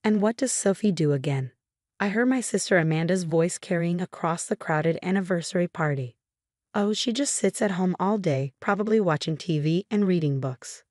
And what does Sophie do again? I heard my sister Amanda's voice carrying across the crowded anniversary party. Oh, she just sits at home all day, probably watching TV and reading books.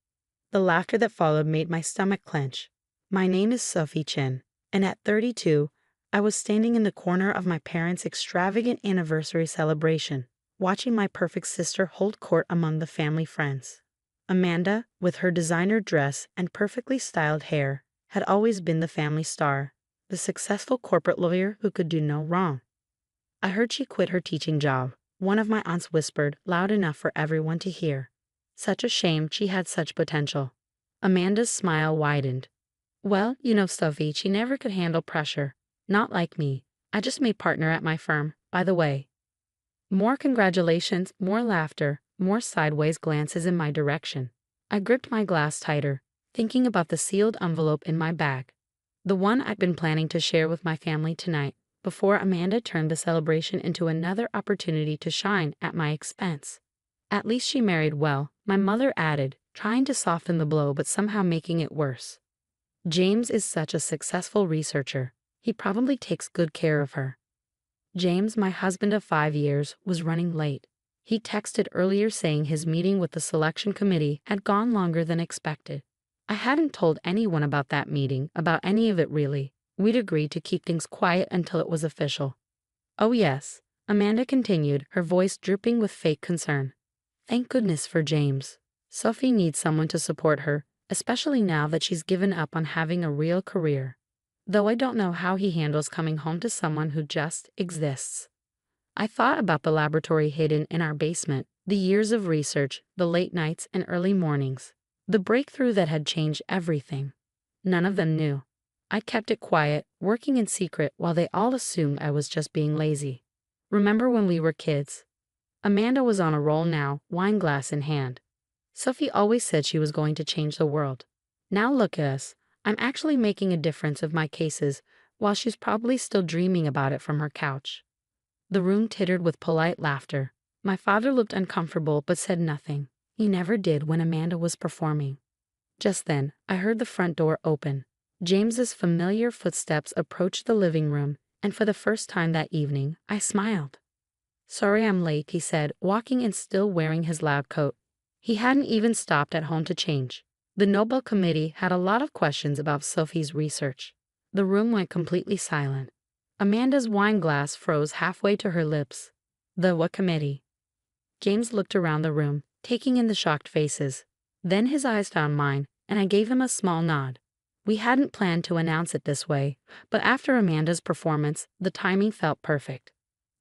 The laughter that followed made my stomach clench. My name is Sophie Chen, and at 32, I was standing in the corner of my parents' extravagant anniversary celebration, watching my perfect sister hold court among the family friends. Amanda, with her designer dress and perfectly styled hair, had always been the family star, the successful corporate lawyer who could do no wrong. I heard she quit her teaching job, one of my aunts whispered, loud enough for everyone to hear. Such a shame, she had such potential. Amanda's smile widened. Well, you know, Sophie, she never could handle pressure. Not like me. I just made partner at my firm, by the way. More congratulations, more laughter, more sideways glances in my direction. I gripped my glass tighter, thinking about the sealed envelope in my bag. The one I'd been planning to share with my family tonight, before Amanda turned the celebration into another opportunity to shine at my expense. At least she married well, my mother added, trying to soften the blow but somehow making it worse. James is such a successful researcher. He probably takes good care of her. James, my husband of 5 years, was running late. He texted earlier saying his meeting with the selection committee had gone longer than expected. I hadn't told anyone about that meeting, about any of it really. We'd agreed to keep things quiet until it was official. Oh yes, Amanda continued, her voice dripping with fake concern. Thank goodness for James. Sophie needs someone to support her, especially now that she's given up on having a real career. Though I don't know how he handles coming home to someone who just exists. I thought about the laboratory hidden in our basement, the years of research, the late nights and early mornings, the breakthrough that had changed everything. None of them knew. I kept it quiet, working in secret while they all assumed I was just being lazy. Remember when we were kids? Amanda was on a roll now, wine glass in hand. Sophie always said she was going to change the world. Now look at us. I'm actually making a difference of my cases, while she's probably still dreaming about it from her couch. The room tittered with polite laughter. My father looked uncomfortable but said nothing. He never did when Amanda was performing. Just then, I heard the front door open. James's familiar footsteps approached the living room, and for the first time that evening, I smiled. Sorry I'm late, he said, walking in still wearing his lab coat. He hadn't even stopped at home to change. The Nobel Committee had a lot of questions about Sophie's research. The room went completely silent. Amanda's wine glass froze halfway to her lips. The what committee? James looked around the room, taking in the shocked faces. Then his eyes found mine, and I gave him a small nod. We hadn't planned to announce it this way, but after Amanda's performance, the timing felt perfect.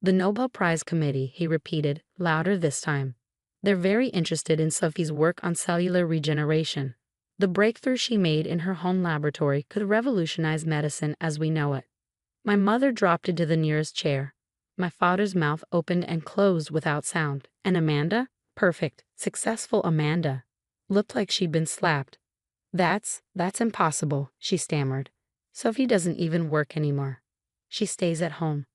The Nobel Prize Committee, he repeated, louder this time. They're very interested in Sophie's work on cellular regeneration. The breakthrough she made in her home laboratory could revolutionize medicine as we know it. My mother dropped into the nearest chair. My father's mouth opened and closed without sound. And Amanda? Perfect, successful Amanda. Looked like she'd been slapped. That's impossible, she stammered. Sophie doesn't even work anymore. She stays at home.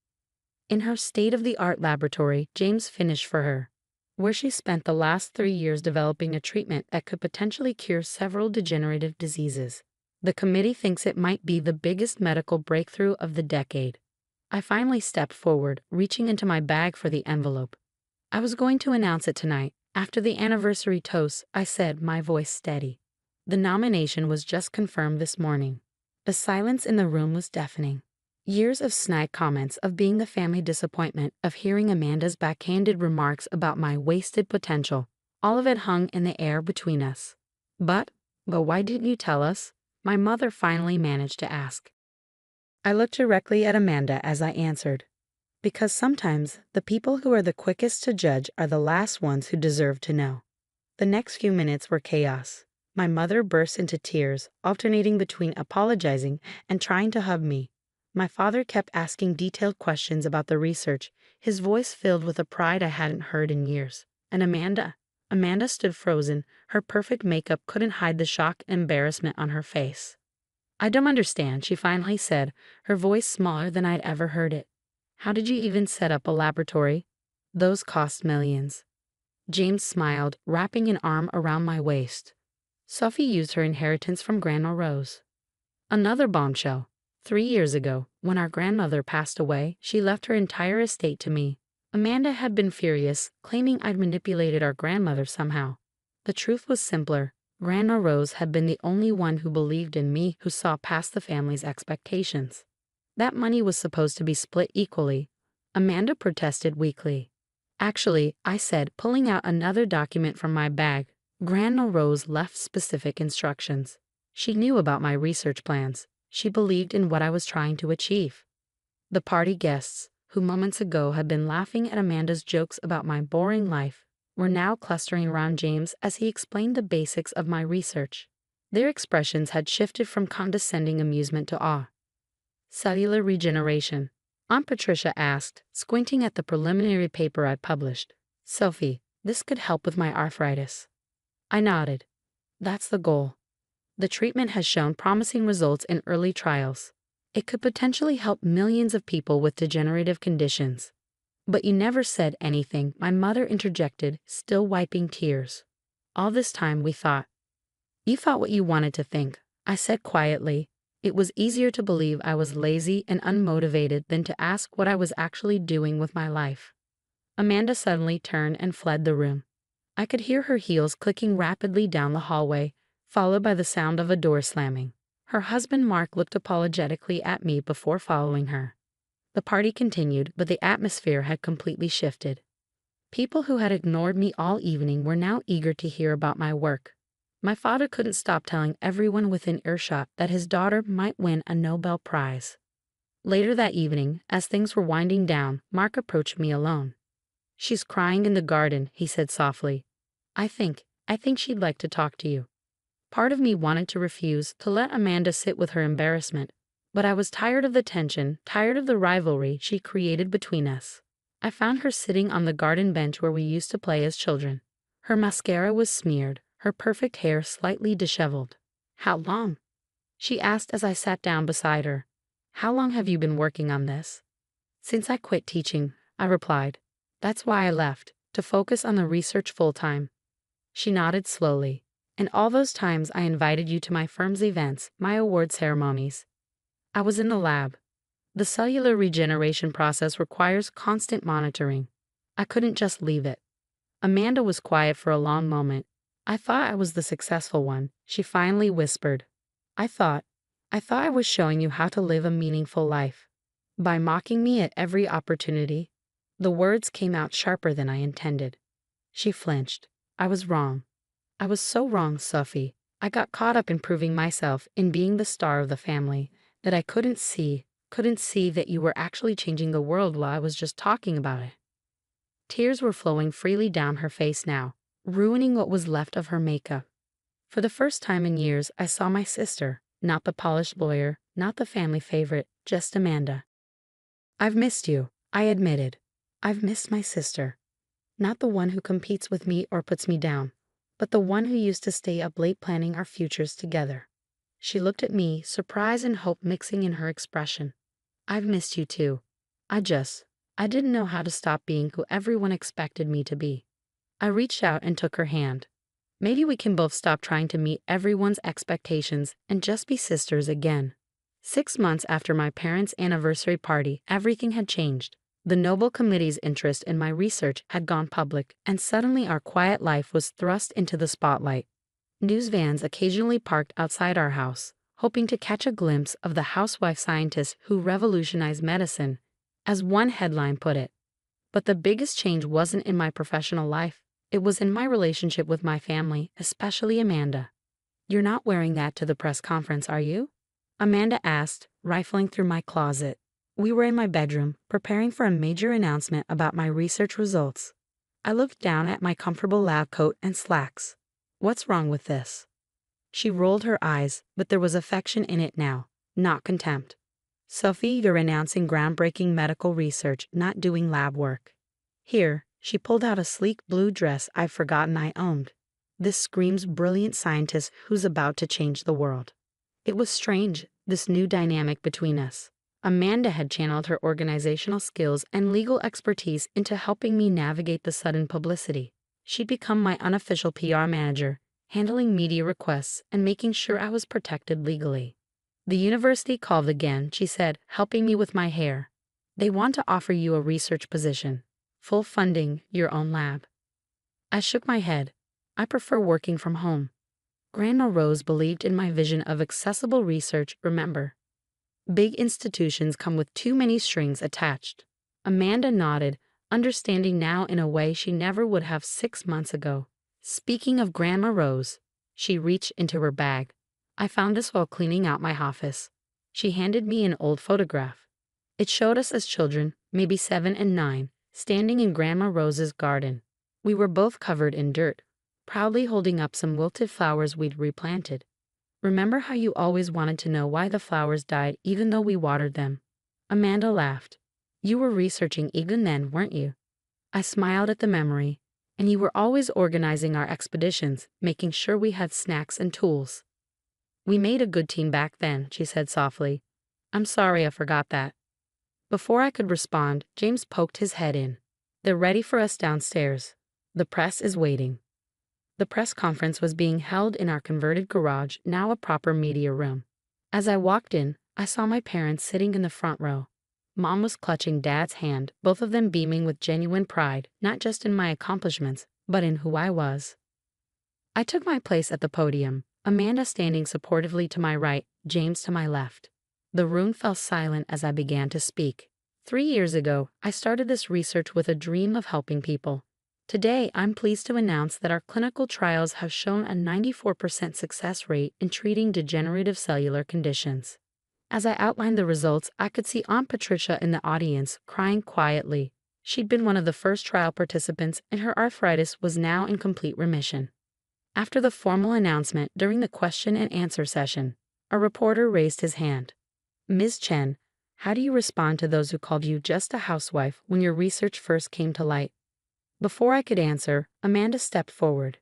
In her state-of-the-art laboratory, James finished for her, where she spent the last 3 years developing a treatment that could potentially cure several degenerative diseases. The committee thinks it might be the biggest medical breakthrough of the decade. I finally stepped forward, reaching into my bag for the envelope. I was going to announce it tonight. After the anniversary toast, I said, my voice steady. The nomination was just confirmed this morning. The silence in the room was deafening. Years of snide comments, of being the family disappointment, of hearing Amanda's backhanded remarks about my wasted potential, all of it hung in the air between us. But why didn't you tell us? My mother finally managed to ask. I looked directly at Amanda as I answered. Because sometimes the people who are the quickest to judge are the last ones who deserve to know. The next few minutes were chaos. My mother burst into tears, alternating between apologizing and trying to hug me. My father kept asking detailed questions about the research, his voice filled with a pride I hadn't heard in years. And Amanda stood frozen. Her perfect makeup couldn't hide the shock and embarrassment on her face. I don't understand, she finally said, her voice smaller than I'd ever heard it. How did you even set up a laboratory? Those cost millions. James smiled, wrapping an arm around my waist. Sophie used her inheritance from Grandma Rose. Another bombshell. 3 years ago, when our grandmother passed away, she left her entire estate to me. Amanda had been furious, claiming I'd manipulated our grandmother somehow. The truth was simpler. Grandma Rose had been the only one who believed in me, who saw past the family's expectations. That money was supposed to be split equally. Amanda protested weakly. Actually, I said, pulling out another document from my bag. Grandma Rose left specific instructions. She knew about my research plans. She believed in what I was trying to achieve. The party guests, who moments ago had been laughing at Amanda's jokes about my boring life, were now clustering around James as he explained the basics of my research. Their expressions had shifted from condescending amusement to awe. Cellular regeneration, Aunt Patricia asked, squinting at the preliminary paper I'd published. Sophie, this could help with my arthritis. I nodded. That's the goal. The treatment has shown promising results in early trials. It could potentially help millions of people with degenerative conditions. But you never said anything, my mother interjected, still wiping tears. All this time we thought. You thought what you wanted to think, I said quietly. It was easier to believe I was lazy and unmotivated than to ask what I was actually doing with my life. Amanda suddenly turned and fled the room. I could hear her heels clicking rapidly down the hallway, followed by the sound of a door slamming. Her husband Mark looked apologetically at me before following her. The party continued, but the atmosphere had completely shifted. People who had ignored me all evening were now eager to hear about my work. My father couldn't stop telling everyone within earshot that his daughter might win a Nobel Prize. Later that evening, as things were winding down, Mark approached me alone. She's crying in the garden, he said softly. I think she'd like to talk to you. Part of me wanted to refuse, to let Amanda sit with her embarrassment, but I was tired of the tension, tired of the rivalry she created between us. I found her sitting on the garden bench where we used to play as children. Her mascara was smeared, her perfect hair slightly disheveled. How long? She asked as I sat down beside her. How long have you been working on this? Since I quit teaching, I replied. That's why I left, to focus on the research full-time. She nodded slowly. And all those times I invited you to my firm's events, my award ceremonies. I was in the lab. The cellular regeneration process requires constant monitoring. I couldn't just leave it. Amanda was quiet for a long moment. I thought I was the successful one, she finally whispered. I thought I was showing you how to live a meaningful life. By mocking me at every opportunity. The words came out sharper than I intended. She flinched. I was wrong. I was so wrong, Sophie. I got caught up in proving myself, in being the star of the family, that I couldn't see that you were actually changing the world while I was just talking about it. Tears were flowing freely down her face now, ruining what was left of her makeup. For the first time in years, I saw my sister, not the polished lawyer, not the family favorite, just Amanda. I've missed you, I admitted. I've missed my sister. Not the one who competes with me or puts me down, but the one who used to stay up late planning our futures together. She looked at me, surprise and hope mixing in her expression. I've missed you too. I didn't know how to stop being who everyone expected me to be. I reached out and took her hand. Maybe we can both stop trying to meet everyone's expectations and just be sisters again. 6 months after my parents' anniversary party, everything had changed. The Nobel Committee's interest in my research had gone public, and suddenly our quiet life was thrust into the spotlight. News vans occasionally parked outside our house, hoping to catch a glimpse of the housewife scientist who revolutionized medicine, as one headline put it. But the biggest change wasn't in my professional life. It was in my relationship with my family, especially Amanda. You're not wearing that to the press conference, are you? Amanda asked, rifling through my closet. We were in my bedroom, preparing for a major announcement about my research results. I looked down at my comfortable lab coat and slacks. What's wrong with this? She rolled her eyes, but there was affection in it now, not contempt. Sophie, you're announcing groundbreaking medical research, not doing lab work. Here, she pulled out a sleek blue dress I've forgotten I owned. This screams brilliant scientist who's about to change the world. It was strange, this new dynamic between us. Amanda had channeled her organizational skills and legal expertise into helping me navigate the sudden publicity. She'd become my unofficial PR manager, handling media requests and making sure I was protected legally. The university called again, she said, helping me with my hair. They want to offer you a research position. Full funding, your own lab. I shook my head. I prefer working from home. Grandma Rose believed in my vision of accessible research, remember. Big institutions come with too many strings attached. Amanda nodded, understanding now in a way she never would have 6 months ago. Speaking of Grandma Rose, she reached into her bag. I found this while cleaning out my office. She handed me an old photograph. It showed us as children, maybe 7 and 9, standing in Grandma Rose's garden. We were both covered in dirt, proudly holding up some wilted flowers we'd replanted. Remember how you always wanted to know why the flowers died even though we watered them? Amanda laughed. You were researching even then, weren't you? I smiled at the memory. And you were always organizing our expeditions, making sure we had snacks and tools. We made a good team back then, she said softly. I'm sorry I forgot that. Before I could respond, James poked his head in. They're ready for us downstairs. The press is waiting. The press conference was being held in our converted garage, now a proper media room. As I walked in, I saw my parents sitting in the front row. Mom was clutching Dad's hand, both of them beaming with genuine pride, not just in my accomplishments, but in who I was. I took my place at the podium, Amanda standing supportively to my right, James to my left. The room fell silent as I began to speak. 3 years ago, I started this research with a dream of helping people. Today, I'm pleased to announce that our clinical trials have shown a 94% success rate in treating degenerative cellular conditions. As I outlined the results, I could see Aunt Patricia in the audience, crying quietly. She'd been one of the first trial participants, and her arthritis was now in complete remission. After the formal announcement during the question and answer session, a reporter raised his hand. Ms. Chen, how do you respond to those who called you just a housewife when your research first came to light? Before I could answer, Amanda stepped forward.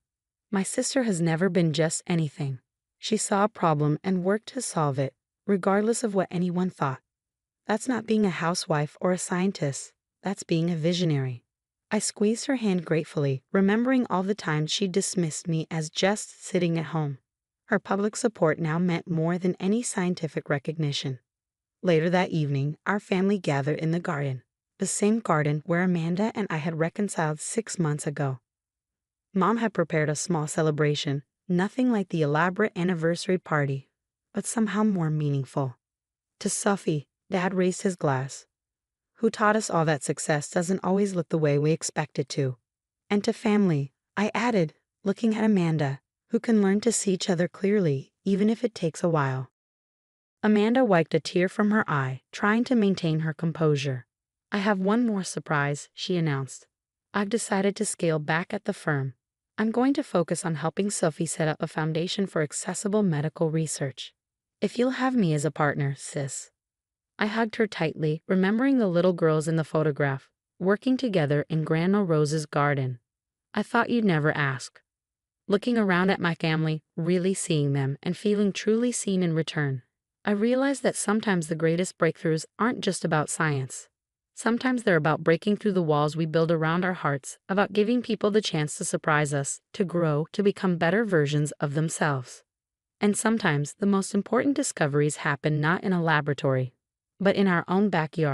My sister has never been just anything. She saw a problem and worked to solve it, regardless of what anyone thought. That's not being a housewife or a scientist. That's being a visionary. I squeezed her hand gratefully, remembering all the times she dismissed me as just sitting at home. Her public support now meant more than any scientific recognition. Later that evening, our family gathered in the garden, the same garden where Amanda and I had reconciled 6 months ago. Mom had prepared a small celebration, nothing like the elaborate anniversary party, but somehow more meaningful. To Sophie, Dad raised his glass, who taught us all that success doesn't always look the way we expect it to. And to family, I added, looking at Amanda, who can learn to see each other clearly, even if it takes a while. Amanda wiped a tear from her eye, trying to maintain her composure. I have one more surprise, she announced. I've decided to scale back at the firm. I'm going to focus on helping Sophie set up a foundation for accessible medical research. If you'll have me as a partner, sis. I hugged her tightly, remembering the little girls in the photograph, working together in Grandma Rose's garden. I thought you'd never ask. Looking around at my family, really seeing them, and feeling truly seen in return, I realized that sometimes the greatest breakthroughs aren't just about science. Sometimes they're about breaking through the walls we build around our hearts, about giving people the chance to surprise us, to grow, to become better versions of themselves. And sometimes the most important discoveries happen not in a laboratory, but in our own backyard.